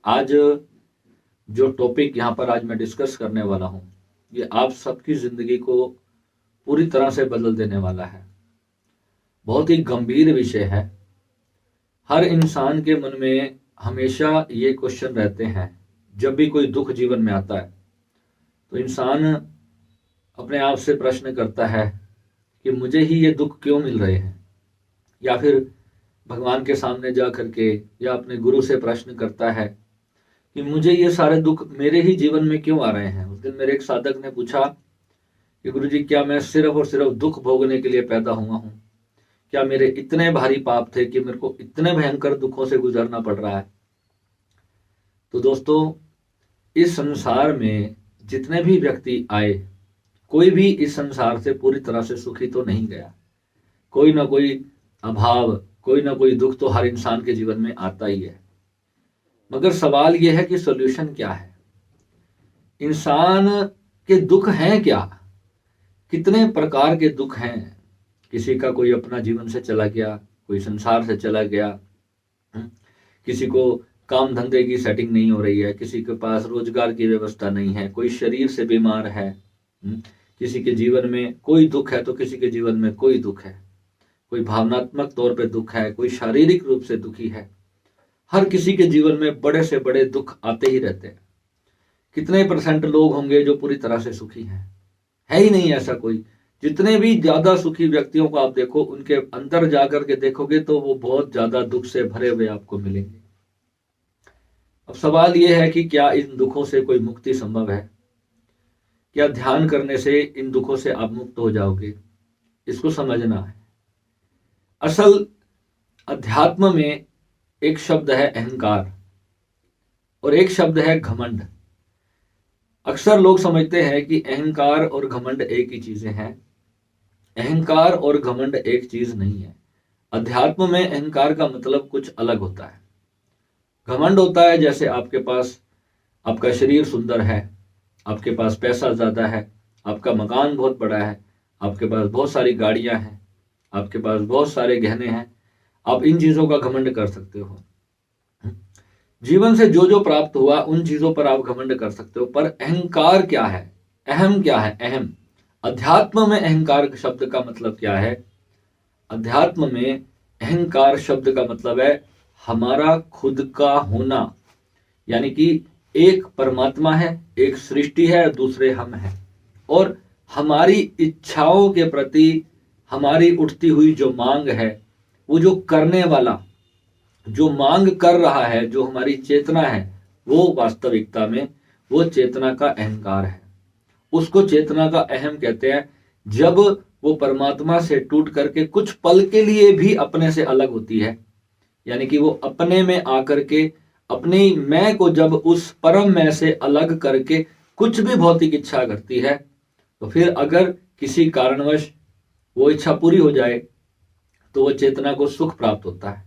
आज जो टॉपिक यहाँ पर आज मैं डिस्कस करने वाला हूँ, ये आप सबकी ज़िंदगी को पूरी तरह से बदल देने वाला है। बहुत ही गंभीर विषय है। हर इंसान के मन में हमेशा ये क्वेश्चन रहते हैं। जब भी कोई दुख जीवन में आता है तो इंसान अपने आप से प्रश्न करता है कि मुझे ही ये दुख क्यों मिल रहे हैं, या फिर भगवान के सामने जा करके या अपने गुरु से प्रश्न करता है कि मुझे ये सारे दुख मेरे ही जीवन में क्यों आ रहे हैं। उस दिन मेरे एक साधक ने पूछा कि गुरुजी, क्या मैं सिर्फ और सिर्फ दुख भोगने के लिए पैदा हुआ हूँ? क्या मेरे इतने भारी पाप थे कि मेरे को इतने भयंकर दुखों से गुजरना पड़ रहा है? तो दोस्तों, इस संसार में जितने भी व्यक्ति आए, कोई भी इस संसार से पूरी तरह से सुखी तो नहीं गया। कोई ना कोई अभाव, कोई ना कोई दुख तो हर इंसान के जीवन में आता ही है। मगर सवाल यह है कि सॉल्यूशन क्या है? इंसान के दुख हैं क्या? कितने प्रकार के दुख हैं? किसी का कोई अपना जीवन से चला गया, कोई संसार से चला गया, किसी को काम धंधे की सेटिंग नहीं हो रही है, किसी के पास रोजगार की व्यवस्था नहीं है, कोई शरीर से बीमार है, किसी के जीवन में कोई दुख है तो किसी के जीवन में कोई दुख है, कोई भावनात्मक तौर पे दुख है, कोई शारीरिक रूप से दुखी है। हर किसी के जीवन में बड़े से बड़े दुख आते ही रहते हैं। कितने परसेंट लोग होंगे जो पूरी तरह से सुखी हैं? है ही नहीं ऐसा कोई। जितने भी ज्यादा सुखी व्यक्तियों को आप देखो, उनके अंदर जाकर के देखोगे तो वो बहुत ज्यादा दुख से भरे हुए आपको मिलेंगे। अब सवाल यह है कि क्या इन दुखों से कोई मुक्ति संभव है? क्या ध्यान करने से इन दुखों से आप मुक्त हो जाओगे? इसको समझना है। असल अध्यात्म में एक शब्द है अहंकार और एक शब्द है घमंड। अक्सर लोग समझते हैं कि अहंकार और घमंड एक ही चीजें हैं। अहंकार और घमंड एक चीज नहीं है। अध्यात्म में अहंकार का मतलब कुछ अलग होता है। घमंड होता है जैसे आपके पास आपका शरीर सुंदर है, आपके पास पैसा ज्यादा है, आपका मकान बहुत बड़ा है, आपके पास बहुत सारी गाड़ियां हैं, आपके पास बहुत सारे गहने हैं। आप इन चीजों का घमंड कर सकते हो। जीवन से जो जो प्राप्त हुआ उन चीजों पर आप घमंड कर सकते हो। पर अहंकार क्या है? अहम क्या है? अहम। अध्यात्म में अहंकार शब्द का मतलब क्या है? अध्यात्म में अहंकार शब्द का मतलब है हमारा खुद का होना। यानी कि एक परमात्मा है, एक सृष्टि है, दूसरे हम हैं। और हमारी इच्छाओं के प्रति हमारी उठती हुई जो मांग है, वो जो करने वाला जो मांग कर रहा है, जो हमारी चेतना है, वो वास्तविकता में वो चेतना का अहंकार है। उसको चेतना का अहम कहते हैं। जब वो परमात्मा से टूट करके कुछ पल के लिए भी अपने से अलग होती है, यानी कि वो अपने में आकर के अपने मैं को जब उस परम मैं से अलग करके कुछ भी भौतिक इच्छा करती है, तो फिर अगर किसी कारणवश वो इच्छा पूरी हो जाए तो वो चेतना को सुख प्राप्त होता है,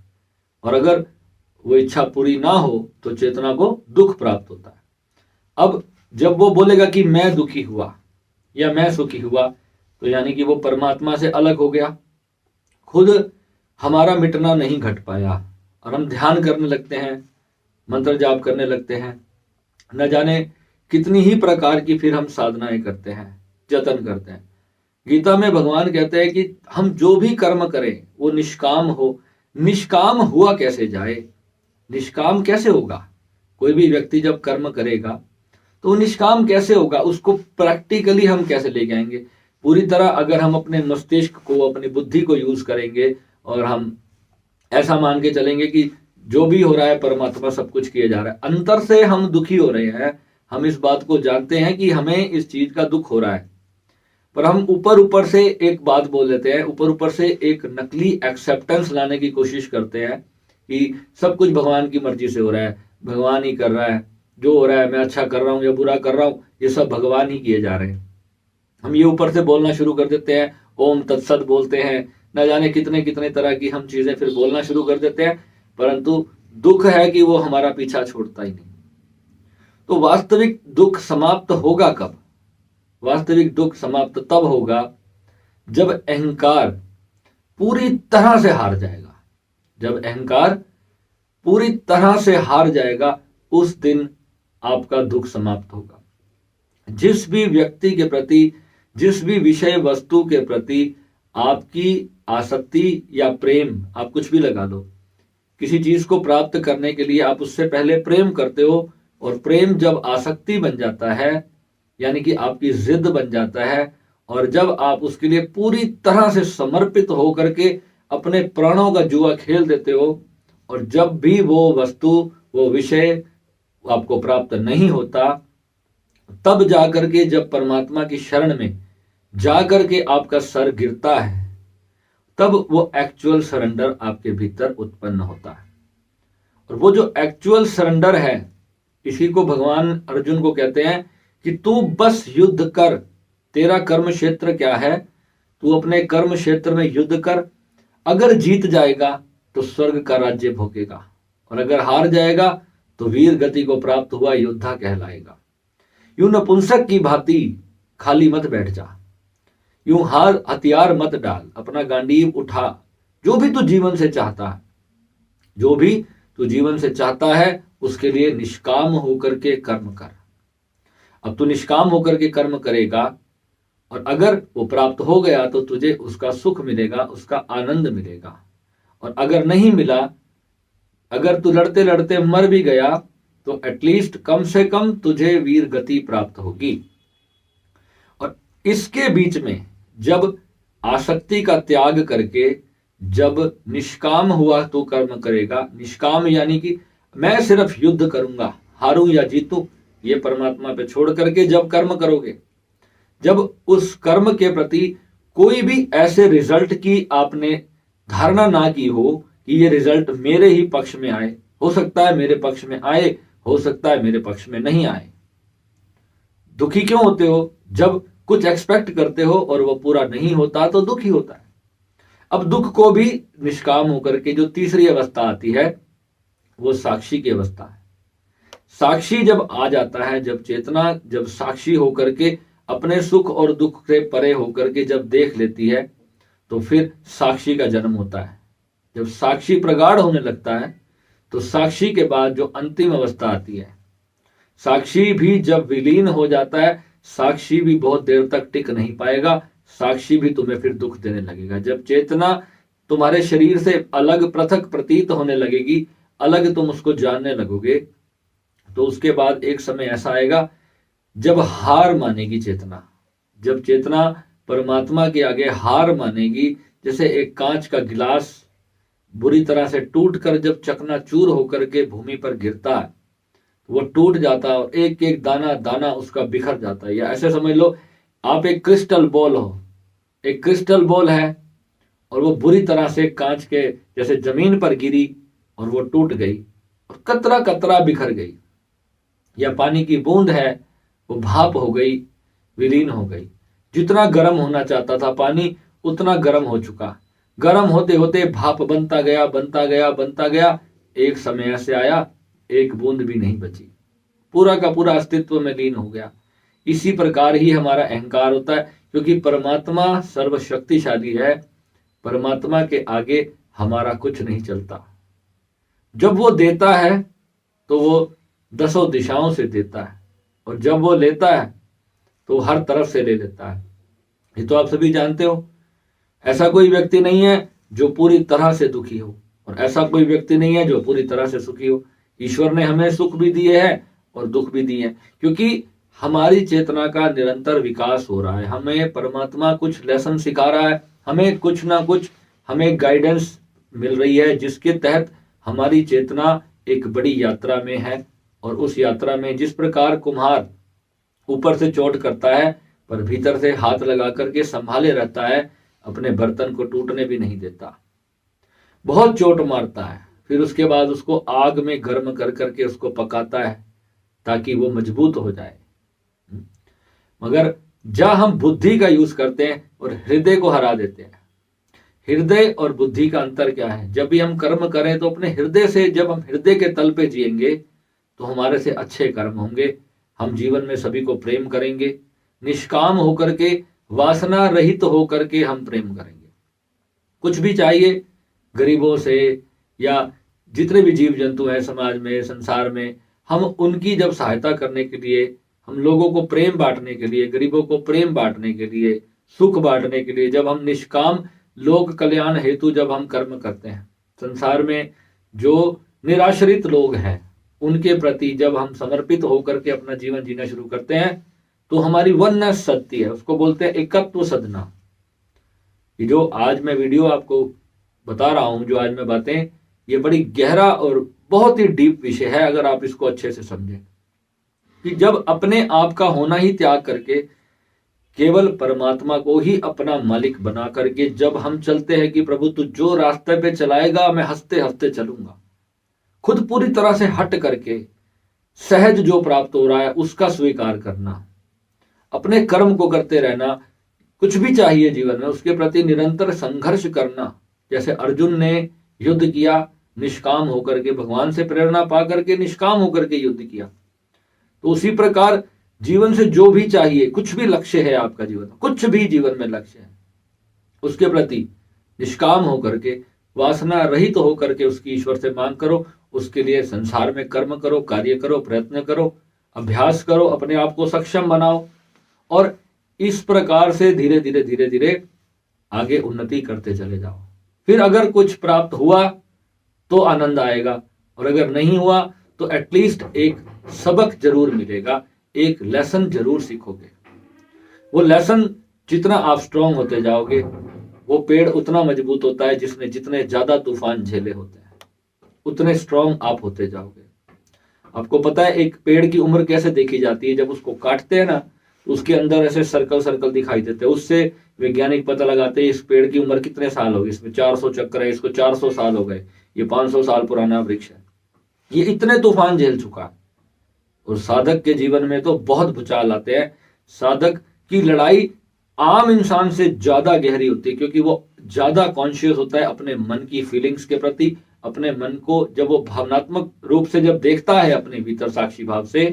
और अगर वो इच्छा पूरी ना हो तो चेतना को दुख प्राप्त होता है। अब जब वो बोलेगा कि मैं दुखी हुआ या मैं सुखी हुआ, तो यानी कि वो परमात्मा से अलग हो गया। खुद हमारा मिटना नहीं घट पाया और हम ध्यान करने लगते हैं, मंत्र जाप करने लगते हैं, न जाने कितनी ही प्रकार की फिर हम साधनाएं करते हैं, जतन करते हैं। गीता में भगवान कहते हैं कि हम जो भी कर्म करें वो निष्काम हो। निष्काम हुआ कैसे जाए? निष्काम कैसे होगा? कोई भी व्यक्ति जब कर्म करेगा तो वो निष्काम कैसे होगा? उसको प्रैक्टिकली हम कैसे लेके आएंगे? पूरी तरह अगर हम अपने मस्तिष्क को, अपनी बुद्धि को यूज करेंगे और हम ऐसा मान के चलेंगे कि जो भी हो रहा है परमात्मा सब कुछ किए जा रहा है, अंतर से हम दुखी हो रहे हैं, हम इस बात को जानते हैं कि हमें इस चीज का दुख हो रहा है, पर हम ऊपर ऊपर से एक बात बोल देते हैं, ऊपर ऊपर से एक नकली एक्सेप्टेंस लाने की कोशिश करते हैं कि सब कुछ भगवान की मर्जी से हो रहा है, भगवान ही कर रहा है, जो हो रहा है मैं अच्छा कर रहा हूँ या बुरा कर रहा हूँ ये सब भगवान ही किए जा रहे हैं। हम ये ऊपर से बोलना शुरू कर देते हैं, ओम तत्सत बोलते हैं, न जाने कितने कितने तरह की हम चीजें फिर बोलना शुरू कर देते हैं, परंतु दुख है कि वो हमारा पीछा छोड़ता ही नहीं। तो वास्तविक दुख समाप्त होगा कब? वास्तविक दुख समाप्त तब होगा जब अहंकार पूरी तरह से हार जाएगा। जब अहंकार पूरी तरह से हार जाएगा, उस दिन आपका दुख समाप्त होगा। जिस भी व्यक्ति के प्रति, जिस भी विषय वस्तु के प्रति आपकी आसक्ति या प्रेम, आप कुछ भी लगा लो, किसी चीज को प्राप्त करने के लिए आप उससे पहले प्रेम करते हो, और प्रेम जब आसक्ति बन जाता है, यानी कि आपकी जिद बन जाता है, और जब आप उसके लिए पूरी तरह से समर्पित होकर के अपने प्राणों का जुआ खेल देते हो, और जब भी वो वस्तु, वो विषय आपको प्राप्त नहीं होता, तब जाकर के, जब परमात्मा की शरण में जाकर के आपका सर गिरता है, तब वो एक्चुअल सरेंडर आपके भीतर उत्पन्न होता है। और वो जो एक्चुअल सरेंडर है, इसी को भगवान अर्जुन को कहते हैं कि तू बस युद्ध कर। तेरा कर्म क्षेत्र क्या है, तू अपने कर्म क्षेत्र में युद्ध कर। अगर जीत जाएगा तो स्वर्ग का राज्य भोगेगा, और अगर हार जाएगा तो वीर गति को प्राप्त हुआ योद्धा कहलाएगा। यूं नपुंसक की भांति खाली मत बैठ जा, यूं हार हथियार मत डाल, अपना गांडीव उठा। जो भी तू जीवन से चाहता है, जो भी तू जीवन से चाहता है, उसके लिए निष्काम होकर के कर्म कर। अब तू निष्काम होकर के कर्म करेगा, और अगर वो प्राप्त हो गया तो तुझे उसका सुख मिलेगा, उसका आनंद मिलेगा। और अगर नहीं मिला, अगर तू लड़ते लड़ते मर भी गया, तो एटलीस्ट कम से कम तुझे वीर गति प्राप्त होगी। और इसके बीच में जब आसक्ति का त्याग करके, जब निष्काम हुआ तू कर्म करेगा, निष्काम यानी कि मैं सिर्फ युद्ध करूंगा, हारूं या जीतूं ये परमात्मा पे छोड़ करके जब कर्म करोगे, जब उस कर्म के प्रति कोई भी ऐसे रिजल्ट की आपने धारणा ना की हो कि ये रिजल्ट मेरे ही पक्ष में आए, हो सकता है मेरे पक्ष में आए, हो सकता है मेरे पक्ष में नहीं आए। दुखी क्यों होते हो? जब कुछ एक्सपेक्ट करते हो और वो पूरा नहीं होता तो दुखी होता है। अब दुख को भी निष्काम होकर के जो तीसरी अवस्था आती है, वो साक्षी की अवस्था है। साक्षी जब आ जाता है, जब चेतना जब साक्षी होकर के अपने सुख और दुख से परे होकर के जब देख लेती है, तो फिर साक्षी का जन्म होता है। जब साक्षी प्रगाढ़ होने लगता है, तो साक्षी के बाद जो अंतिम अवस्था आती है, साक्षी भी जब विलीन हो जाता है, साक्षी भी बहुत देर तक टिक नहीं पाएगा, साक्षी भी तुम्हें फिर दुख देने लगेगा। जब चेतना तुम्हारे शरीर से अलग पृथक प्रतीत होने लगेगी, अलग तुम उसको जानने लगोगे, तो उसके बाद एक समय ऐसा आएगा जब हार मानेगी चेतना। जब चेतना परमात्मा के आगे हार मानेगी, जैसे एक कांच का गिलास बुरी तरह से टूट कर जब चकनाचूर होकर के भूमि पर गिरता है, वो टूट जाता है और एक एक दाना दाना उसका बिखर जाता है। या ऐसे समझ लो, आप एक क्रिस्टल बॉल हो, एक क्रिस्टल बॉल है और वो बुरी तरह से कांच के जैसे जमीन पर गिरी और वो टूट गई और कतरा कतरा बिखर गई। या पानी की बूंद है, वो भाप हो गई, विलीन हो गई। जितना गर्म होना चाहता था पानी, उतना गर्म हो चुका। गर्म होते होते भाप बनता गया, बनता गया, बनता गया। एक समय ऐसे आया, एक बूंद भी नहीं बची, पूरा का पूरा अस्तित्व में लीन हो गया। इसी प्रकार ही हमारा अहंकार होता है, क्योंकि परमात्मा सर्वशक्तिशाली है। परमात्मा के आगे हमारा कुछ नहीं चलता। जब वो देता है तो वो 10 दिशाओं से देता है, और जब वो लेता है तो हर तरफ से ले लेता है। ये तो आप सभी जानते हो। ऐसा कोई व्यक्ति नहीं है जो पूरी तरह से दुखी हो, और ऐसा कोई व्यक्ति नहीं है जो पूरी तरह से सुखी हो। ईश्वर ने हमें सुख भी दिए हैं और दुख भी दिए हैं, क्योंकि हमारी चेतना का निरंतर विकास हो रहा है। हमें परमात्मा कुछ लेसन सिखा रहा है, हमें कुछ ना कुछ हमें गाइडेंस मिल रही है, जिसके तहत हमारी चेतना एक बड़ी यात्रा में है। और उस यात्रा में जिस प्रकार कुम्हार ऊपर से चोट करता है पर भीतर से हाथ लगा करके संभाले रहता है, अपने बर्तन को टूटने भी नहीं देता। बहुत चोट मारता है, फिर उसके बाद उसको आग में गर्म कर करके उसको पकाता है ताकि वो मजबूत हो जाए। मगर जब हम बुद्धि का यूज करते हैं और हृदय को हरा देते हैं, हृदय और बुद्धि का अंतर क्या है? जब भी हम कर्म करें तो अपने हृदय से, जब हम हृदय के तल पे जिएंगे तो हमारे से अच्छे कर्म होंगे। हम जीवन में सभी को प्रेम करेंगे, निष्काम होकर के, वासना रहित होकर के हम प्रेम करेंगे। कुछ भी चाहिए, गरीबों से या जितने भी जीव जंतु हैं समाज में, संसार में, हम उनकी जब सहायता करने के लिए, हम लोगों को प्रेम बांटने के लिए, गरीबों को प्रेम बांटने के लिए, सुख बांटने के लिए, जब हम निष्काम लोक कल्याण हेतु जब हम कर्म करते हैं, संसार में जो निराश्रित लोग हैं उनके प्रति जब हम समर्पित होकर के अपना जीवन जीना शुरू करते हैं, तो हमारी वननेस सत्य है, उसको बोलते हैं एकत्व सदना। ये जो आज मैं वीडियो आपको बता रहा हूं, जो आज मैं बातें, ये बड़ी गहरा और बहुत ही डीप विषय है अगर आप इसको अच्छे से समझें, कि जब अपने आप का होना ही त्याग करके केवल परमात्मा को ही अपना मालिक बना करके जब हम चलते हैं कि प्रभु तू जो रास्ते पे चलाएगा मैं हंसते हंसते चलूंगा, खुद पूरी तरह से हट करके सहज जो प्राप्त हो रहा है उसका स्वीकार करना, अपने कर्म को करते रहना, कुछ भी चाहिए जीवन में उसके प्रति निरंतर संघर्ष करना। जैसे अर्जुन ने युद्ध किया निष्काम होकर के, भगवान से प्रेरणा पा करके निष्काम होकर के युद्ध किया, तो उसी प्रकार जीवन से जो भी चाहिए, कुछ भी लक्ष्य है आपका जीवन, कुछ भी जीवन में लक्ष्य है, उसके प्रति निष्काम होकर के, वासना रहित होकर के उसकी ईश्वर से मांग करो। उसके लिए संसार में कर्म करो, कार्य करो, प्रयत्न करो, अभ्यास करो, अपने आप को सक्षम बनाओ, और इस प्रकार से धीरे धीरे धीरे धीरे आगे उन्नति करते चले जाओ। फिर अगर कुछ प्राप्त हुआ तो आनंद आएगा, और अगर नहीं हुआ तो एटलीस्ट एक सबक जरूर मिलेगा, एक लेसन जरूर सीखोगे। वो लेसन जितना आप स्ट्रांग होते जाओगे, वो पेड़ उतना मजबूत होता है जिसने जितने ज्यादा तूफान झेले होते हैं, उतने स्ट्रांग आप होते जाओगे। आपको पता है एक पेड़ की उम्र कैसे देखी जाती है? जब उसको काटते हैं ना, उसके अंदर ऐसे सर्कल सर्कल दिखाई देते हैं, उससे वैज्ञानिक पता लगाते हैं इस पेड़ की उम्र कितने साल होगी, इसमें 400 चक्र है, इसको 400 साल हो गए, ये 500 साल पुराना वृक्ष है, ये इतने तूफान झेल चुका है। और साधक के जीवन में तो बहुत भूचाल आते हैं। साधक की लड़ाई आम इंसान से ज्यादा गहरी होती है, क्योंकि वो ज्यादा कॉन्शियस होता है अपने मन की फीलिंग्स के प्रति। अपने मन को जब वो भावनात्मक रूप से जब देखता है अपने भीतर साक्षी भाव से,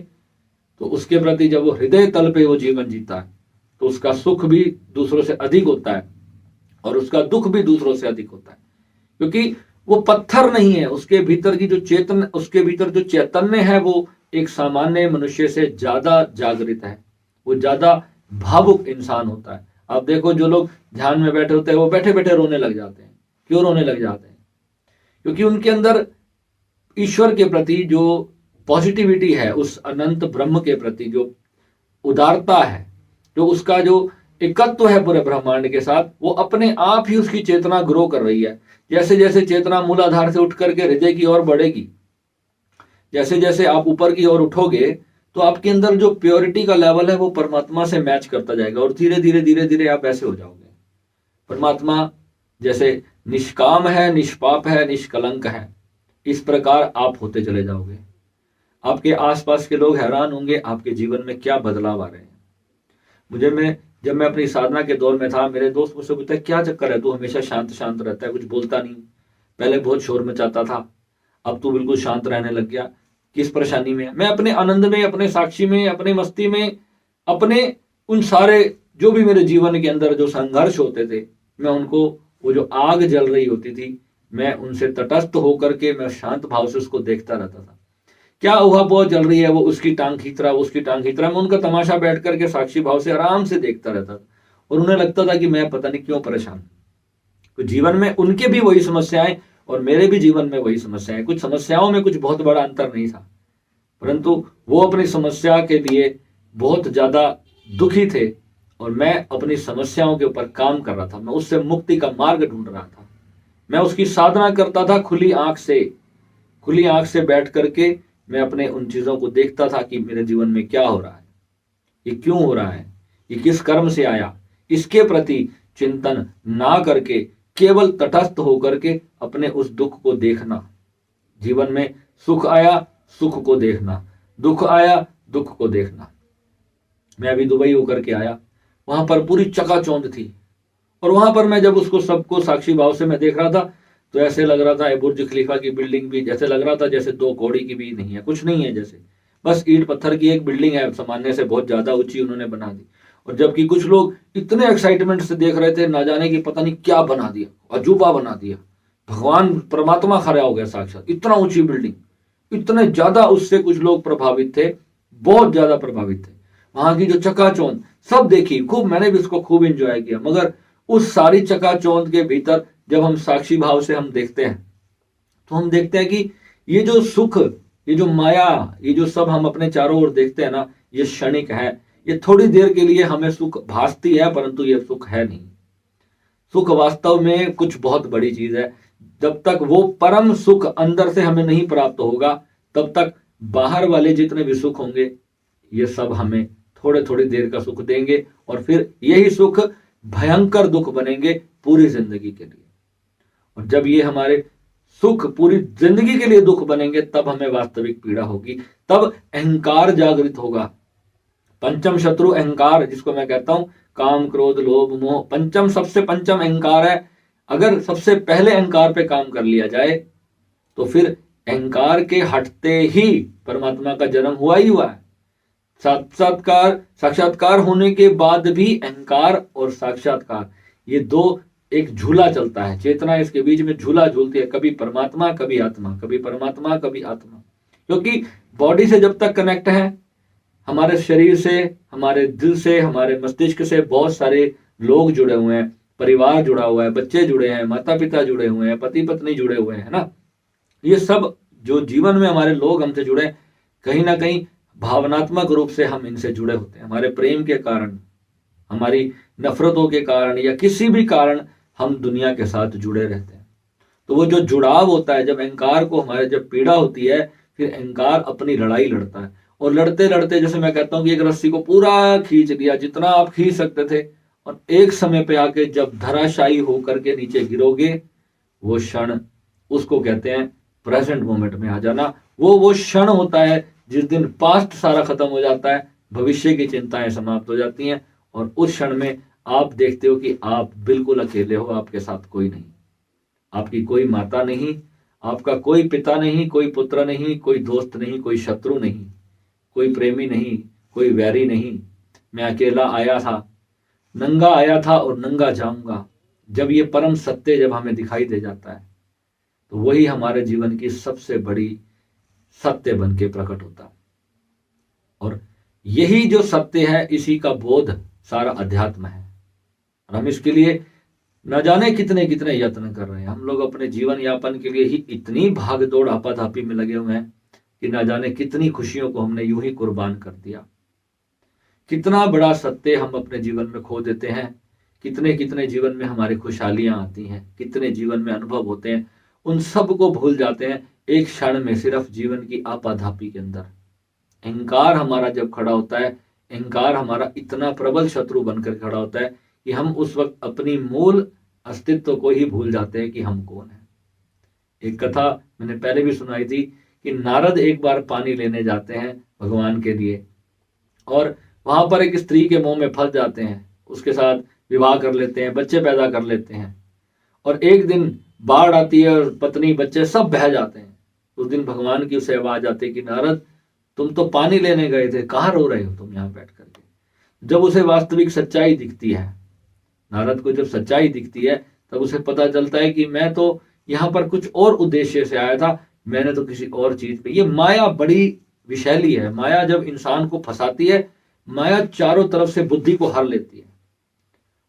तो उसके प्रति जब वो हृदय तल पे वो जीवन जीता है, तो उसका सुख भी दूसरों से अधिक होता है और उसका दुख भी दूसरों से अधिक होता है, क्योंकि वो पत्थर नहीं है, उसके भीतर की जो चेतन, उसके भीतर जो चैतन्य है वो एक सामान्य मनुष्य से ज्यादा जागृत है, वो ज्यादा भावुक इंसान होता है। आप देखो जो लोग ध्यान में बैठे होते हैं वो बैठे बैठे रोने लग जाते हैं। क्यों रोने लग जाते हैं? क्योंकि उनके अंदर ईश्वर के प्रति जो पॉजिटिविटी है, उस अनंत ब्रह्म के प्रति जो उदारता है, जो उसका जो एकत्व है पूरे ब्रह्मांड के साथ, वो अपने आप ही उसकी चेतना ग्रो कर रही है। जैसे जैसे चेतना मूलाधार से उठ करके हृदय की ओर बढ़ेगी, जैसे जैसे आप ऊपर की ओर उठोगे, तो आपके अंदर जो प्योरिटी का लेवल है वो परमात्मा से मैच करता जाएगा, और धीरे धीरे धीरे धीरे आप ऐसे हो जाओगे। परमात्मा जैसे निष्काम है, निष्पाप है, निष्कलंक है, इस प्रकार आप होते चले जाओगे। आपके आसपास के लोग हैरान होंगे आपके जीवन में क्या बदलाव आ रहे हैं। जब मैं अपनी साधना के दौर में था, मेरे दोस्त मुझसे पूछते क्या चक्कर है, तू हमेशा शांत शांत रहता है, कुछ बोलता नहीं, पहले बहुत शोर मचाता था, अब तू बिल्कुल शांत रहने लग गया, किस परेशानी में है? मैं अपने आनंद में, अपने साक्षी में, अपने मस्ती में, अपने उन सारे जो भी मेरे जीवन के अंदर जो संघर्ष होते थे, मैं उनको, वो जो आग जल रही होती थी, मैं उनसे तटस्थ होकर के मैं शांत भाव से उसको देखता रहता था। क्या हुआ, बहुत जल रही है, वो उसकी टांग खींच रहा, वो उसकी टांग खींच रहा, मैं उनका तमाशा बैठ करके साक्षी भाव से आराम से देखता रहता था, और उन्हें लगता था कि मैं पता नहीं क्यों परेशान। तो जीवन में उनके भी वही समस्याएं और मेरे भी जीवन में वही समस्याएं, कुछ समस्याओं में कुछ बहुत बड़ा अंतर नहीं था, परंतु वो अपनी समस्या के लिए बहुत ज्यादा दुखी थे और मैं अपनी समस्याओं के ऊपर काम कर रहा था। मैं उससे मुक्ति का मार्ग ढूंढ रहा था, मैं उसकी साधना करता था खुली आंख से बैठ करके मैं अपने उन चीजों को देखता था कि मेरे जीवन में क्या हो रहा है, ये क्यों हो रहा है, ये किस कर्म से आया, इसके प्रति चिंतन ना करके केवल तटस्थ होकर के अपने उस दुख को देखना। जीवन में सुख आया, सुख को देखना, दुख आया, दुख को देखना। मैं अभी दुबई होकर के आया, वहां पर पूरी चकाचौंध थी, और वहां पर मैं जब उसको सबको साक्षी भाव से मैं देख रहा था, तो ऐसे लग रहा था बुर्ज खलीफा की बिल्डिंग भी जैसे लग रहा था जैसे 2 कौड़ी की भी नहीं है, कुछ नहीं है, जैसे बस ईंट पत्थर की एक बिल्डिंग है, सामान्य से बहुत ज्यादा ऊंची उन्होंने बना दी। और जबकि कुछ लोग इतने एक्साइटमेंट से देख रहे थे, ना जाने की पता नहीं क्या बना दिया, अजूबा बना दिया, भगवान परमात्मा खड़ा हो गया साक्षात, इतना ऊंची बिल्डिंग, इतने ज्यादा उससे कुछ लोग प्रभावित थे, बहुत ज्यादा प्रभावित थे। वहां की जो चकाचौंध सब देखी, खूब, मैंने भी उसको खूब एंजॉय किया। मगर उस सारी चकाचौंध के भीतर जब हम साक्षी भाव से हम देखते हैं, तो हम देखते हैं कि ये जो सुख, ये जो माया, ये जो सब हम अपने चारों ओर देखते हैं ना, ये क्षणिक है। ये थोड़ी देर के लिए हमें सुख भासती है, परंतु ये सुख है नहीं। सुख वास्तव में कुछ बहुत बड़ी चीज है। जब तक वो परम सुख अंदर से हमें नहीं प्राप्त होगा, तब तक बाहर वाले जितने भी सुख होंगे, ये सब हमें थोड़े थोड़ी देर का सुख देंगे, और फिर यही सुख भयंकर दुख बनेंगे पूरी जिंदगी के लिए। और जब ये हमारे सुख पूरी जिंदगी के लिए दुख बनेंगे, तब हमें वास्तविक पीड़ा होगी, तब अहंकार जागृत होगा। पंचम शत्रु अहंकार, जिसको मैं कहता हूं काम क्रोध लोभ मोह, पंचम सबसे पंचम अहंकार है। अगर सबसे पहले अहंकार पे काम कर लिया जाए, तो फिर अहंकार के हटते ही परमात्मा का जन्म हुआ ही हुआ है। साक्षात्कार होने के बाद भी अहंकार और साक्षात्कार, ये दो एक झूला चलता है। चेतना इसके बीच में झूला झूलती है, कभी परमात्मा कभी आत्मा, कभी परमात्मा कभी आत्मा। क्योंकि बॉडी से जब तक कनेक्ट है, हमारे शरीर से, हमारे दिल से, हमारे मस्तिष्क से बहुत सारे लोग जुड़े हुए हैं, परिवार जुड़ा हुआ है, बच्चे जुड़े हैं, माता पिता जुड़े हुए हैं, पति पत्नी जुड़े हुए हैं, है ना। ये सब जो जीवन में हमारे लोग हमसे जुड़े, कहीं ना कहीं भावनात्मक रूप से हम इनसे जुड़े होते हैं। हमारे प्रेम के कारण, हमारी नफरतों के कारण, या किसी भी कारण हम दुनिया के साथ जुड़े रहते हैं। तो वो जो जुड़ाव होता है, जब अहंकार को हमारे जब पीड़ा होती है, फिर अहंकार अपनी लड़ाई लड़ता है। और लड़ते लड़ते, जैसे मैं कहता हूं कि एक रस्सी को पूरा खींच लिया, जितना आप खींच सकते थे, और एक समय पे आके जब धराशायी होकर के नीचे गिरोगे, वो क्षण, उसको कहते हैं प्रेजेंट मोमेंट में आ जाना। वो क्षण होता है जिस दिन पास्ट सारा खत्म हो जाता है, भविष्य की चिंताएं समाप्त हो जाती हैं, और उस क्षण में आप देखते हो कि आप बिल्कुल अकेले हो, आपके साथ कोई नहीं, आपकी कोई माता नहीं, आपका कोई पिता नहीं, कोई पुत्र नहीं, कोई दोस्त नहीं, कोई शत्रु नहीं, कोई प्रेमी नहीं, कोई वैरी नहीं। मैं अकेला आया था, नंगा आया था और नंगा जाऊंगा। जब ये परम सत्य जब हमें दिखाई दे जाता है, तो वही हमारे जीवन की सबसे बड़ी सत्य बन के प्रकट होता है। और यही जो सत्य है, इसी का बोध सारा अध्यात्म है। और हम इसके लिए न जाने कितने कितने यत्न कर रहे हैं। हम लोग अपने जीवन यापन के लिए ही इतनी भाग दौड़ आपाधापी में लगे हुए हैं कि न जाने कितनी खुशियों को हमने यूं ही कुर्बान कर दिया। कितना बड़ा सत्य हम अपने जीवन में खो देते हैं। कितने कितने जीवन में हमारी खुशहालियां आती हैं, कितने जीवन में अनुभव होते हैं, उन सब को भूल जाते हैं एक क्षण में, सिर्फ जीवन की आपाधापी के अंदर। अहंकार हमारा जब खड़ा होता है, अहंकार हमारा इतना प्रबल शत्रु बनकर खड़ा होता है कि हम उस वक्त अपनी मूल अस्तित्व को ही भूल जाते हैं कि हम कौन है। एक कथा मैंने पहले भी सुनाई थी कि नारद एक बार पानी लेने जाते हैं भगवान के लिए, और वहां पर एक स्त्री के मुंह में फंस जाते हैं, उसके साथ विवाह कर लेते हैं, बच्चे पैदा कर लेते हैं। और एक दिन बाढ़ आती है और पत्नी बच्चे सब बह जाते हैं। उस दिन भगवान की उसे आवाज आती है कि नारद, तुम तो पानी लेने गए थे, कहाँ रो रहे हो तुम यहाँ बैठ करके। जब उसे वास्तविक सच्चाई दिखती है, नारद को जब सच्चाई दिखती है, तब उसे पता चलता है कि मैं तो यहाँ पर कुछ और उद्देश्य से आया था, मैंने तो किसी और चीज पे। ये माया बड़ी विषैली है। माया जब इंसान को फंसाती है, माया चारों तरफ से बुद्धि को हर लेती है।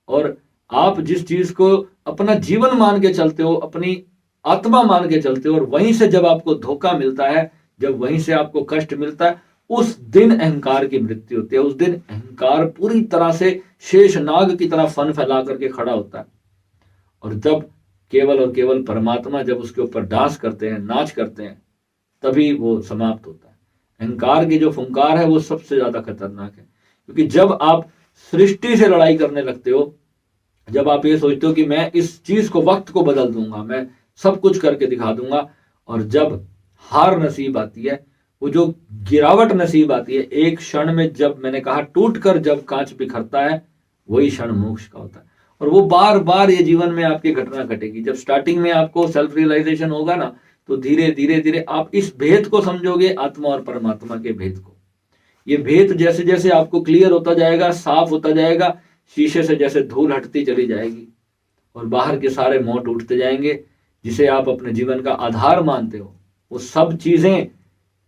और आप जिस चीज को अपना जीवन मान के चलते हो, अपनी आत्मा मान के चलते हो, और वहीं से जब आपको धोखा मिलता है, जब वहीं से आपको कष्ट मिलता है, उस दिन अहंकार की मृत्यु होती है। उस दिन अहंकार पूरी तरह से शेष नाग की तरह फन फैला करके खड़ा होता है। और जब केवल और केवल परमात्मा जब उसके ऊपर डांस करते हैं, नाच करते हैं, तभी वो समाप्त होता है। अहंकार की जो फुंकार है, वो सबसे ज्यादा खतरनाक है। क्योंकि जब आप सृष्टि से लड़ाई करने लगते हो, जब आप ये सोचते हो कि मैं इस चीज को, वक्त को बदल दूंगा, मैं सब कुछ करके दिखा दूंगा, और जब हार नसीब आती है, वो जो गिरावट नसीब आती है, एक क्षण में, जब मैंने कहा टूट कर जब कांच बिखरता है, वही क्षण मोक्ष का होता है। और वो बार बार ये जीवन में आपकी घटना घटेगी। जब स्टार्टिंग में आपको सेल्फ रियलाइजेशन होगा ना, तो धीरे धीरे धीरे आप इस भेद को समझोगे, आत्मा और परमात्मा के भेद को। ये भेद जैसे जैसे आपको क्लियर होता जाएगा, साफ होता जाएगा, शीशे से जैसे धूल हटती चली जाएगी, और बाहर के सारे मोह टूटते जाएंगे। जिसे आप अपने जीवन का आधार मानते हो, वो सब चीजें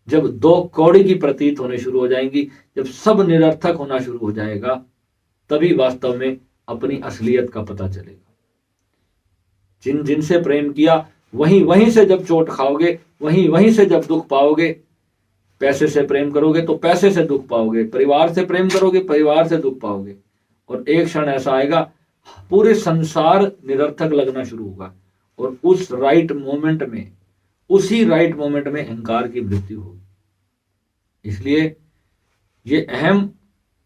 जब दो कौड़ी की प्रतीत होने शुरू हो जाएंगी, जब सब निरर्थक होना शुरू हो जाएगा, तभी वास्तव में अपनी असलियत का पता चलेगा। जिन जिनसे प्रेम किया वहीं वहीं से जब चोट खाओगे, वहीं वहीं से जब दुख पाओगे। पैसे से प्रेम करोगे तो पैसे से दुख पाओगे, परिवार से प्रेम करोगे परिवार से दुख पाओगे, और एक क्षण ऐसा आएगा पूरे संसार निरर्थक लगना शुरू होगा, और उस राइट मोमेंट में, उसी राइट मोमेंट में अहंकार की मृत्यु होगी। इसलिए ये अहम,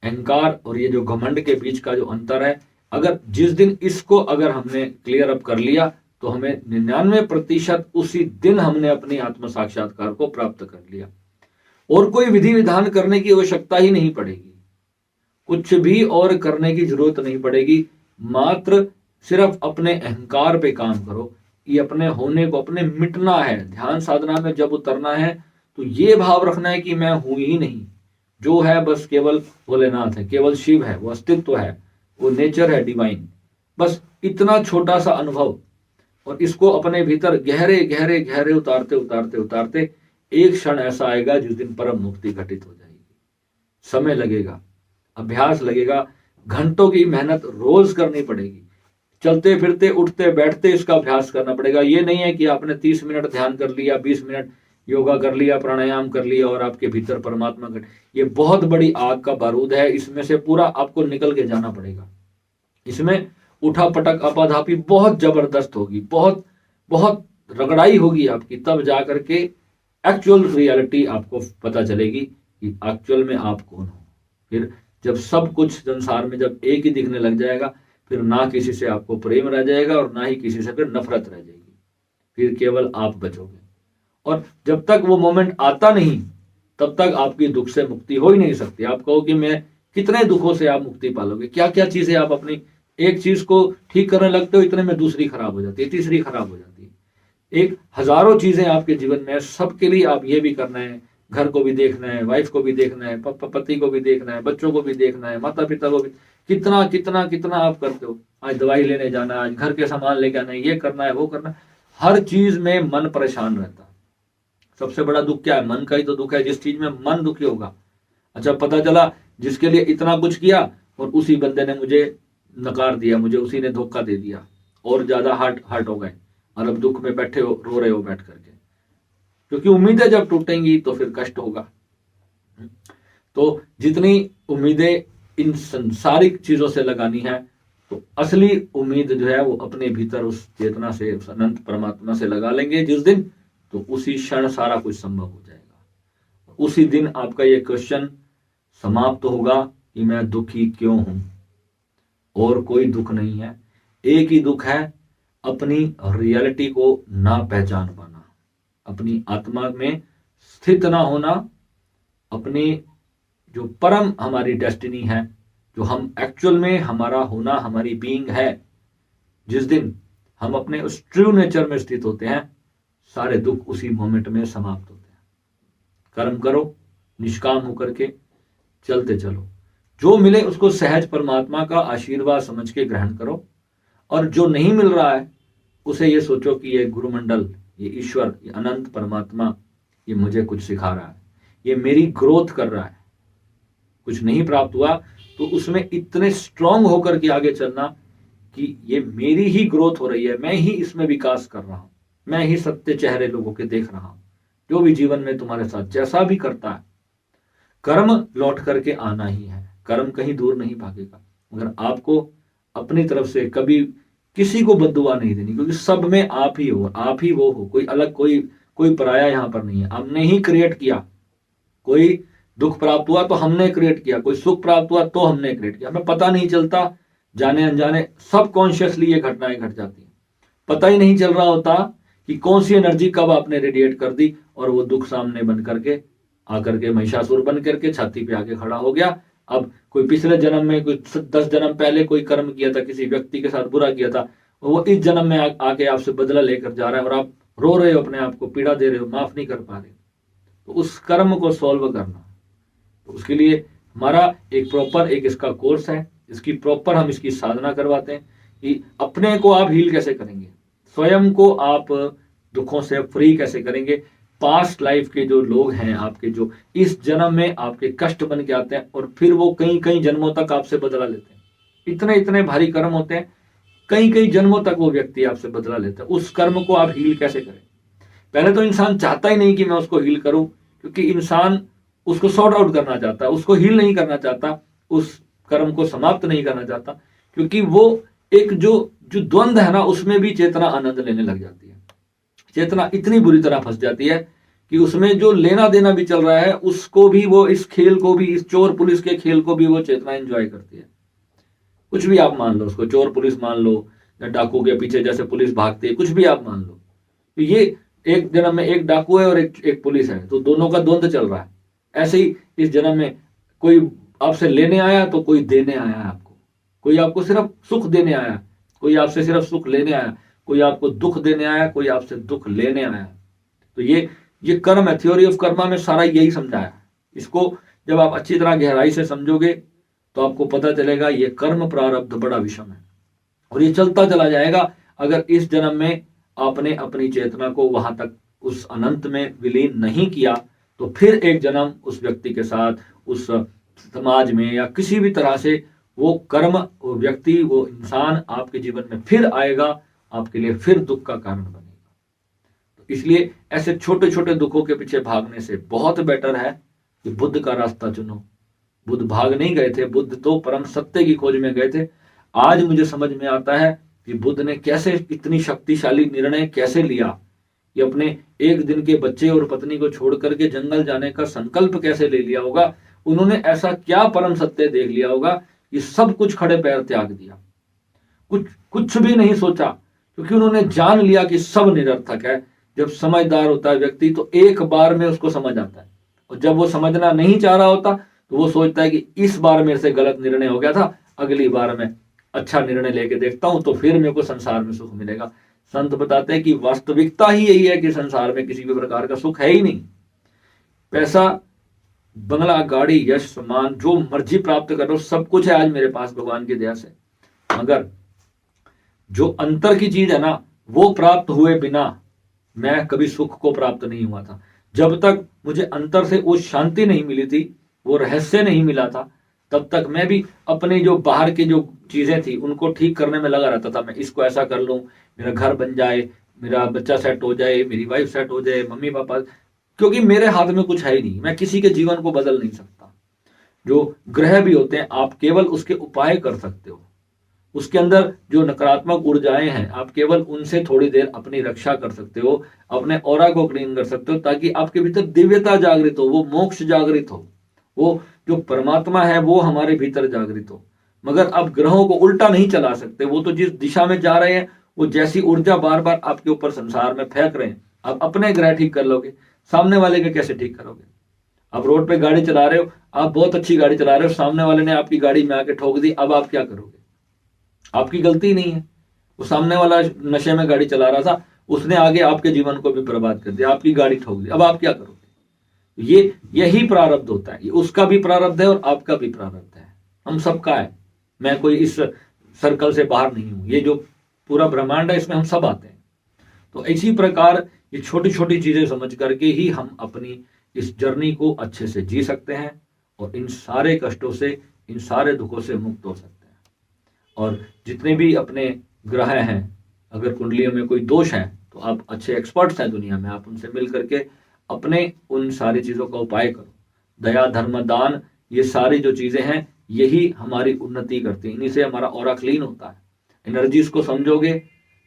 अहंकार और ये जो घमंड के बीच का जो अंतर है, अगर जिस दिन इसको अगर हमने क्लियर अप कर लिया तो हमें 99% उसी दिन हमने अपनी आत्म साक्षात्कार को प्राप्त कर लिया, और कोई विधि विधान करने की आवश्यकता ही नहीं पड़ेगी, कुछ भी और करने की जरूरत नहीं पड़ेगी। मात्र सिर्फ अपने अहंकार पे काम करो। ये अपने होने को अपने मिटना है। ध्यान साधना में जब उतरना है तो ये भाव रखना है कि मैं हूं ही नहीं, जो है बस केवल भोलेनाथ है, केवल शिव है, वो अस्तित्व है, वो नेचर है डिवाइन। बस इतना छोटा सा अनुभव, और इसको अपने भीतर गहरे गहरे गहरे उतारते उतारते उतारते एक क्षण ऐसा आएगा जिस दिन परम मुक्ति घटित हो जाएगी। समय लगेगा, अभ्यास लगेगा, घंटों की मेहनत रोज करनी पड़ेगी, चलते फिरते उठते बैठते इसका अभ्यास करना पड़ेगा। ये नहीं है कि आपने 30 मिनट ध्यान कर लिया, 20 मिनट योगा कर लिया, प्राणायाम कर लिया और आपके भीतर परमात्मा घट। ये बहुत बड़ी आग का बारूद है, इसमें से पूरा आपको निकल के जाना पड़ेगा। इसमें उठा पटक अपाधापी बहुत जबरदस्त होगी, बहुत बहुत रगड़ाई होगी आपकी, तब जाकर के एक्चुअल रियलिटी आपको पता चलेगी कि एक्चुअल में आप कौन हो। फिर जब सब कुछ संसार में जब एक ही दिखने लग जाएगा, फिर ना किसी से आपको प्रेम रह जाएगा और ना ही किसी से फिर नफरत रह जाएगी, फिर केवल आप बचोगे। और जब तक वो मोमेंट आता नहीं, तब तक आपकी दुख से मुक्ति हो ही नहीं सकती। आप कहो कि मैं कितने दुखों से आप मुक्ति पालोगे, क्या क्या चीजें आप अपनी एक चीज को ठीक करने लगते हो, इतने में दूसरी खराब हो जाती है, तीसरी खराब हो जाती है। एक हजारों चीजें आपके जीवन में, सबके लिए आप ये भी करना है, घर को भी देखना है, वाइफ को भी देखना है, पति को भी देखना है, बच्चों को भी देखना है, माता पिता को भी, कितना कितना कितना आप करते हो। आज दवाई लेने जाना है, आज घर के सामान लेके आना है, ये करना है, वो करना है, हर चीज में मन परेशान रहता है। सबसे बड़ा दुख क्या है? मन का ही तो दुख है। जिस चीज में मन दुखी होगा, अच्छा पता चला जिसके लिए इतना कुछ किया और उसी बंदे ने मुझे नकार दिया, मुझे उसी ने धोखा दे दिया, और ज्यादा हर्ट हो गए, और अब दुख में बैठे हो, रो रहे हो बैठ करके, क्योंकि उम्मीदें जब टूटेंगी तो फिर कष्ट होगा। तो जितनी उम्मीदें इन संसारिक चीजों से लगानी है, तो असली उम्मीद जो है वो अपने भीतर उस चेतना से, उस अनंत परमात्मा से लगा लेंगे जिस दिन, तो उसी क्षण सारा कुछ संभव हो जाएगा। उसी दिन आपका ये क्वेश्चन समाप्त होगा कि मैं दुखी क्यों हूं। और कोई दुख नहीं है, एक ही दुख है, अपनी रियलिटी को ना पहचान पाना, अपनी आत्मा में स्थित ना होना, अपनी जो परम हमारी डेस्टिनी है, जो हम एक्चुअल में हमारा होना, हमारी बीइंग है, जिस दिन हम अपने उस ट्रू नेचर में स्थित होते हैं, सारे दुख उसी मोमेंट में समाप्त होते हैं। कर्म करो, निष्काम होकर के चलते चलो, जो मिले उसको सहज परमात्मा का आशीर्वाद समझ के ग्रहण करो, और जो नहीं मिल रहा है उसे ये सोचो कि ये गुरुमंडल, ये ईश्वर, ये अनंत परमात्मा, ये मुझे कुछ सिखा रहा है, ये मेरी ग्रोथ कर रहा है। कुछ नहीं प्राप्त हुआ तो उसमें इतने स्ट्रांग होकर के आगे चलना कि ये मेरी ही ग्रोथ हो रही है, मैं ही इसमें विकास कर रहा हूं, मैं ही सत्य चेहरे लोगों के देख रहा हूं। जो भी जीवन में तुम्हारे साथ जैसा भी करता है, कर्म लौट करके आना ही है, कर्म कहीं दूर नहीं भागेगा। मगर आपको अपनी तरफ से कभी किसी को बद्दुआ नहीं देनी, क्योंकि सब में आप ही हो, आप ही वो हो, कोई अलग कोई पराया यहां पर नहीं है। हमने ही क्रिएट किया। कोई दुख प्राप्त हुआ तो हमने क्रिएट किया, कोई सुख प्राप्त हुआ तो हमने क्रिएट किया। हमें पता नहीं चलता, जाने अनजाने सब कॉन्शियसली ये घटनाएं घट जाती हैं। पता ही नहीं चल रहा होता कि कौन सी एनर्जी कब आपने रेडिएट कर दी, और वो दुख सामने बन करके आकर के महिषासुर बन करके छाती पे आके खड़ा हो गया। अब कोई पिछले जन्म में, कोई 10 जन्म पहले कोई कर्म किया था, किसी व्यक्ति के साथ बुरा किया था, वो इस जन्म में आके आपसे बदला लेकर जा रहा है, और आप रो रहे हो, अपने आप को पीड़ा दे रहे हो, माफ नहीं कर पा रहे। तो उस कर्म को सॉल्व करना, तो उसके लिए हमारा एक प्रॉपर एक इसका कोर्स है, इसकी प्रॉपर हम इसकी साधना करवाते हैं कि अपने को आप हील कैसे करेंगे, स्वयं को आप दुखों से फ्री कैसे करेंगे, पास्ट लाइफ के जो लोग हैं आपके, जो इस जन्म में आपके कष्ट बन के आते हैं और फिर वो कई कई जन्मों तक आपसे बदला लेते हैं। इतने इतने भारी कर्म होते हैं, कई कई जन्मों तक वो व्यक्ति आपसे बदला लेता है। उस कर्म को आप हील कैसे करें? पहले तो इंसान चाहता ही नहीं कि मैं उसको हील करूं, क्योंकि इंसान उसको सॉर्ट आउट करना चाहता है, उसको हील नहीं करना चाहता, उस कर्म को समाप्त नहीं करना चाहता, क्योंकि वो एक जो जो द्वंद्व है ना, उसमें भी चेतना आनंद लेने लग जाती है। चेतना इतनी बुरी तरह फंस जाती है कि उसमें जो लेना देना भी चल रहा है उसको भी वो, इस खेल को भी, इस चोर पुलिस के खेल को भी वो चेतना एंजॉय करती है। कुछ भी आप मान लो, उसको चोर पुलिस मान लो या डाकू के पीछे जैसे पुलिस भागती है, कुछ भी आप मान लो। तो ये एक जन्म में एक डाकू है और एक पुलिस है, तो दोनों का द्वंद्व चल रहा है। ऐसे ही इस जन्म में कोई आपसे लेने आया तो कोई देने आया है आपको, कोई आपको सिर्फ सुख देने आया, कोई आपसे सिर्फ सुख लेने आया, कोई आपको दुख देने आया, कोई आपसे दुख लेने आया। तो ये कर्म है। थ्योरी ऑफ कर्मा में सारा यही समझाया है। इसको जब आप अच्छी तरह गहराई से समझोगे तो आपको पता चलेगा ये कर्म प्रारब्ध बड़ा विषम है और ये चलता चला जाएगा। अगर इस जन्म में आपने अपनी चेतना को वहां तक उस अनंत में विलीन नहीं किया तो फिर एक जन्म उस व्यक्ति के साथ, उस समाज में या किसी भी तरह से वो कर्म, वो व्यक्ति, वो इंसान आपके जीवन में फिर आएगा, आपके लिए फिर दुख का कारण बनेगा। तो इसलिए ऐसे छोटे छोटे दुखों के पीछे भागने से बहुत बेटर है कि बुद्ध का रास्ता चुनो। बुद्ध भाग नहीं गए थे, बुद्ध तो परम सत्य की खोज में गए थे। आज मुझे समझ में आता है कि बुद्ध ने कैसे इतनी शक्तिशाली निर्णय कैसे लिया, कि अपने एक दिन के बच्चे और पत्नी को छोड़ करके जंगल जाने का संकल्प कैसे ले लिया होगा। उन्होंने ऐसा क्या परम सत्य देख लिया होगा कि सब कुछ खड़े पैर त्याग दिया, कुछ भी नहीं सोचा, क्योंकि उन्होंने जान लिया कि सब निरर्थक है। जब समझदार होता है व्यक्ति तो एक बार में उसको समझ आता है, और जब वो समझना नहीं चाह रहा होता तो वो सोचता है कि इस बार मेरे से गलत निर्णय हो गया था, अगली बार मैं अच्छा निर्णय लेके देखता हूं तो फिर मेरे को संसार में सुख मिलेगा। संत बताते हैं कि वास्तविकता ही यही है कि संसार में किसी भी प्रकार का सुख है ही नहीं। पैसा, बंगला, गाड़ी, यश, सम्मान, जो मर्जी प्राप्त कर लो, सब कुछ है आज मेरे पास भगवान की दया से, मगर जो अंतर की चीज है ना, वो प्राप्त हुए बिना मैं कभी सुख को प्राप्त नहीं हुआ था। जब तक मुझे अंतर से वो शांति नहीं मिली थी, वो रहस्य नहीं मिला था, तब तक मैं भी अपने जो बाहर की जो चीजें थी उनको ठीक करने में लगा रहता था। मैं इसको ऐसा कर लूं, मेरा घर बन जाए, मेरा बच्चा सेट हो जाए, मेरी वाइफ सेट हो जाए, मम्मी पापा, क्योंकि मेरे हाथ में कुछ है ही नहीं, मैं किसी के जीवन को बदल नहीं सकता। जो ग्रह भी होते हैं आप केवल उसके उपाय कर सकते हो, उसके अंदर जो नकारात्मक ऊर्जाएं हैं आप केवल उनसे थोड़ी देर अपनी रक्षा कर सकते हो, अपने ऑरा को क्लीन कर सकते हो, ताकि आपके भीतर दिव्यता जागृत हो, वो मोक्ष जागृत हो, वो जो परमात्मा है वो हमारे भीतर जागृत हो। मगर आप ग्रहों को उल्टा नहीं चला सकते, वो तो जिस दिशा में जा रहे हैं, वो जैसी ऊर्जा बार बार आपके ऊपर संसार में फेंक रहे हैं, आप अपने ग्रह ठीक कर लोगे, सामने वाले के कैसे ठीक करोगे? आप रोड पे गाड़ी चला रहे हो, आप बहुत अच्छी गाड़ी चला रहे हो, सामने वाले ने आपकी गाड़ी में आके ठोक दी, अब आप क्या करोगे? आपकी गलती नहीं है, वो सामने वाला नशे में गाड़ी चला रहा था, उसने आगे आपके जीवन को भी बर्बाद कर दिया, आपकी गाड़ी ठोक दी, अब आप क्या करोगे? यही प्रारब्ध होता है, ये उसका भी प्रारब्ध है और आपका भी प्रारब्ध है, हम सबका है। मैं कोई इस सर्कल से बाहर नहीं हूं, ये जो पूरा ब्रह्मांड है इसमें हम सब आते हैं। तो इसी प्रकार ये छोटी छोटी चीजें समझ करके ही हम अपनी इस जर्नी को अच्छे से जी सकते हैं और इन सारे कष्टों से, इन सारे दुखों से मुक्त हो सकते हैं। और जितने भी अपने ग्रह हैं, अगर कुंडलियों में कोई दोष है तो आप अच्छे एक्सपर्ट्स हैं दुनिया में, आप उनसे मिल करके अपने उन सारी चीजों का उपाय करो। दया, धर्म, दान, ये सारी जो चीजें हैं यही हमारी उन्नति करती है, इन्हीं से हमारा ऑरा क्लीन होता है। एनर्जीज को समझोगे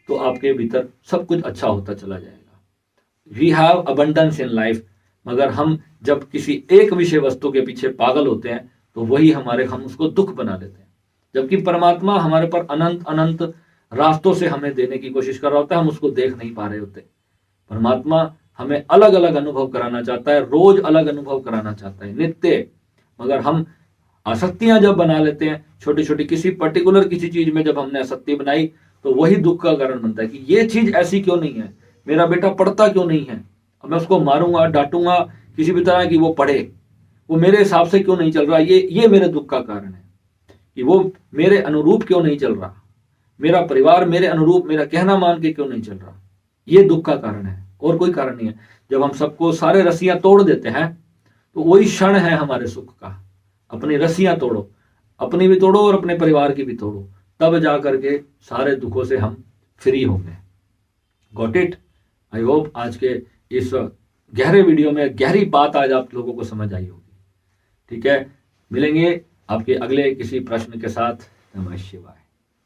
तो आपके भीतर सब कुछ अच्छा होता चला जाएगा। We have abundance in life, मगर हम जब किसी एक विषय वस्तु के पीछे पागल होते हैं तो वही हम उसको दुख बना लेते हैं, जबकि परमात्मा हमारे पर अनंत अनंत रास्तों से हमें देने की कोशिश कर रहा होता है, हम उसको देख नहीं पा रहे होते। परमात्मा हमें अलग अलग अनुभव कराना चाहता है, रोज अलग अनुभव कराना चाहता है, नित्य। मगर हम आसक्तियां जब बना लेते हैं छोटी छोटी, किसी पर्टिकुलर किसी चीज में जब हमने आसक्ति बनाई तो वही दुख का कारण बनता है कि ये चीज ऐसी क्यों नहीं है, मेरा बेटा पढ़ता क्यों नहीं है, अब मैं उसको मारूंगा, डांटूंगा किसी भी तरह की, वो पढ़े, वो मेरे हिसाब से क्यों नहीं चल रहा, ये मेरे दुख का कारण है कि वो मेरे अनुरूप क्यों नहीं चल रहा, मेरा परिवार मेरे अनुरूप, मेरा कहना मान के क्यों नहीं चल रहा, ये दुख का कारण है। और कोई कारण नहीं है। जब हम सबको सारे रस्सियां तोड़ देते हैं तो वही क्षण है हमारे सुख का। अपनी रस्सियां तोड़ो, अपनी भी तोड़ो और अपने परिवार की भी तोड़ो, तब जा करके सारे दुखों से हम फ्री होंगे। Got it? आई होप आज के इस गहरे वीडियो में गहरी बात आज आप लोगों को समझ आई होगी। ठीक है, मिलेंगे आपके अगले किसी प्रश्न के साथ। नमः शिवाय।